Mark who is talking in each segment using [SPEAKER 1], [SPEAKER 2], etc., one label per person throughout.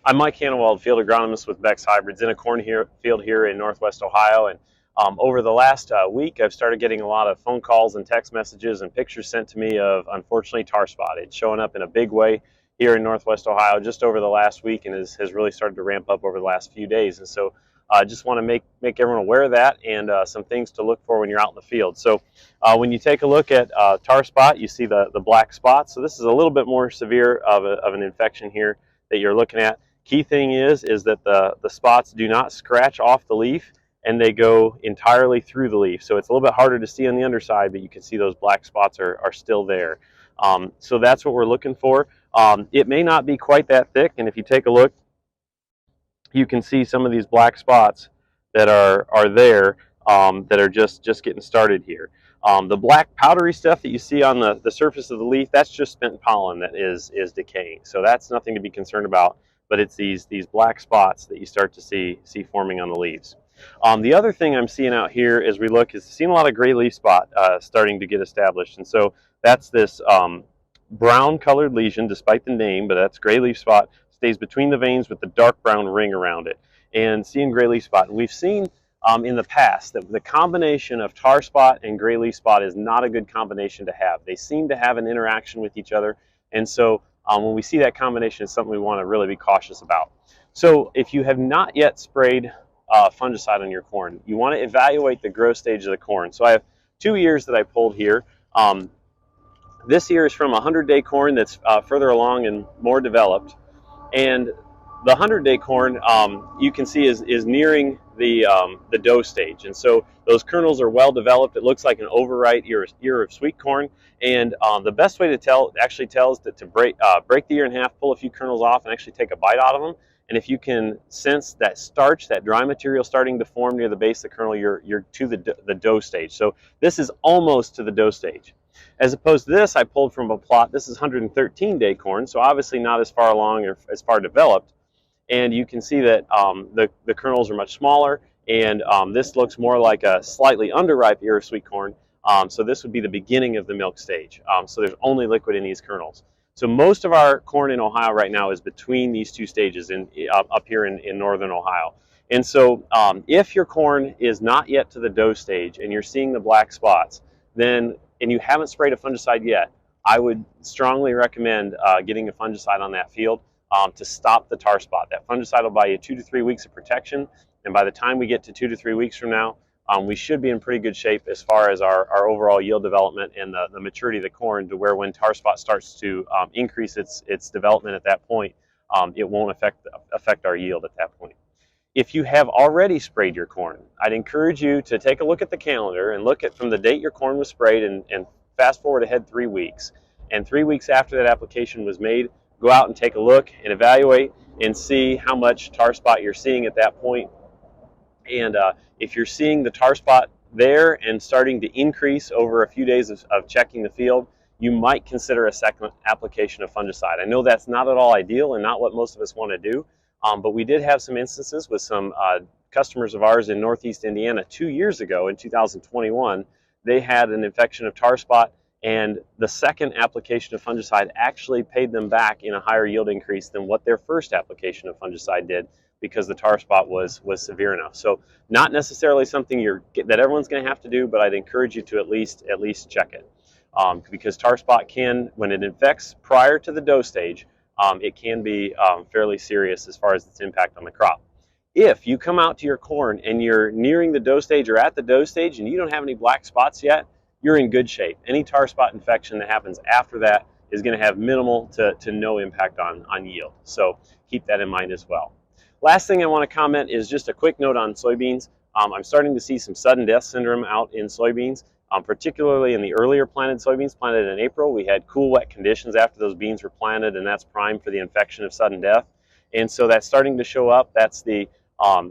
[SPEAKER 1] I'm Mike Hannewald, field agronomist with Beck's Hybrids in a field here in Northwest Ohio. And over the last week, I've started getting a lot of phone calls and text messages and pictures sent to me of, unfortunately, tar spot. It's showing up in a big way here in Northwest Ohio just over the last week and has really started to ramp up over the last few days. And so I just want to make everyone aware of that and some things to look for when you're out in the field. So when you take a look at tar spot, you see the black spots. So this is a little bit more severe of an infection here that you're looking at. Key thing is that the spots do not scratch off the leaf and they go entirely through the leaf. So it's a little bit harder to see on the underside, but you can see those black spots are still there. So that's what we're looking for. It may not be quite that thick, and if you take a look, you can see some of these black spots that are there that are just getting started here. The black powdery stuff that you see on the surface of the leaf, that's just spent pollen that is decaying. So that's nothing to be concerned about, but it's these black spots that you start to see forming on the leaves. The other thing I'm seeing out here as we look is seeing a lot of gray leaf spot starting to get established. And so that's this brown colored lesion, despite the name, but that's gray leaf spot, stays between the veins with the dark brown ring around it. And seeing gray leaf spot, and we've seen in the past that the combination of tar spot and gray leaf spot is not a good combination to have. They seem to have an interaction with each other, and so when we see that combination, it's something we want to really be cautious about. So if you have not yet sprayed fungicide on your corn, you want to evaluate the growth stage of the corn. So I have 2 ears that I pulled here. This ear is from a 100-day corn that's further along and more developed, and the 100-day corn you can see is nearing the dough stage, and so those kernels are well developed. It looks like an overripe ear of sweet corn, and the best way to tell is to break the ear in half, pull a few kernels off, and actually take a bite out of them. And if you can sense that starch, that dry material starting to form near the base of the kernel, you're to the dough stage. So this is almost to the dough stage. As opposed to this, I pulled from a plot. This is 113-day corn, so obviously not as far along or as far developed. And you can see that the kernels are much smaller, and this looks more like a slightly underripe ear of sweet corn. So this would be the beginning of the milk stage. So there's only liquid in these kernels. So most of our corn in Ohio right now is between these two stages up here in northern Ohio. And so if your corn is not yet to the dough stage and you're seeing the black spots, and you haven't sprayed a fungicide yet, I would strongly recommend getting a fungicide on that field to stop the tar spot. That fungicide will buy you 2 to 3 weeks of protection, and by the time we get to 2 to 3 weeks from now, we should be in pretty good shape as far as our overall yield development and the maturity of the corn, to where when tar spot starts to increase its development at that point, it won't affect our yield at that point. If you have already sprayed your corn, I'd encourage you to take a look at the calendar and look at from the date your corn was sprayed and fast forward ahead 3 weeks. And 3 weeks after that application was made, go out and take a look and evaluate and see how much tar spot you're seeing at that point. And if you're seeing the tar spot there and starting to increase over a few days of checking the field, you might consider a second application of fungicide. I know that's not at all ideal and not what most of us want to do, but we did have some instances with some customers of ours in Northeast Indiana 2 years ago in 2021. They had an infection of tar spot, and the second application of fungicide actually paid them back in a higher yield increase than what their first application of fungicide did, because the tar spot was severe enough. So not necessarily something that everyone's going to have to do, but I'd encourage you to at least check it, because tar spot can, when it infects prior to the dough stage, it can be fairly serious as far as its impact on the crop. If you come out to your corn and you're nearing the dough stage or at the dough stage and you don't have any black spots yet, you're in good shape. Any tar spot infection that happens after that is going to have minimal to no impact on yield. So keep that in mind as well. Last thing I want to comment is just a quick note on soybeans. I'm starting to see some sudden death syndrome out in soybeans, particularly in the earlier planted soybeans planted in April. We had cool, wet conditions after those beans were planted, and that's prime for the infection of sudden death. And so that's starting to show up. That's the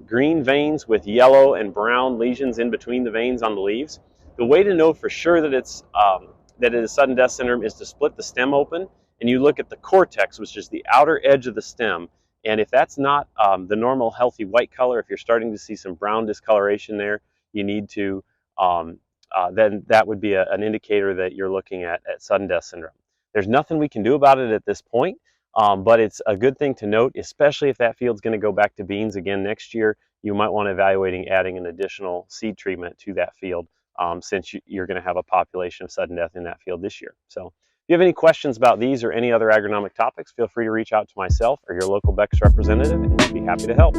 [SPEAKER 1] green veins with yellow and brown lesions in between the veins on the leaves. The way to know for sure that it is sudden death syndrome is to split the stem open, and you look at the cortex, which is the outer edge of the stem. And if that's not the normal healthy white color, if you're starting to see some brown discoloration there, you need to, then that would be an indicator that you're looking at sudden death syndrome. There's nothing we can do about it at this point. But it's a good thing to note, especially if that field's going to go back to beans again next year. You might want to evaluating adding an additional seed treatment to that field, since you're going to have a population of sudden death in that field this year. So if you have any questions about these or any other agronomic topics, feel free to reach out to myself or your local Beck's representative, and we'd be happy to help.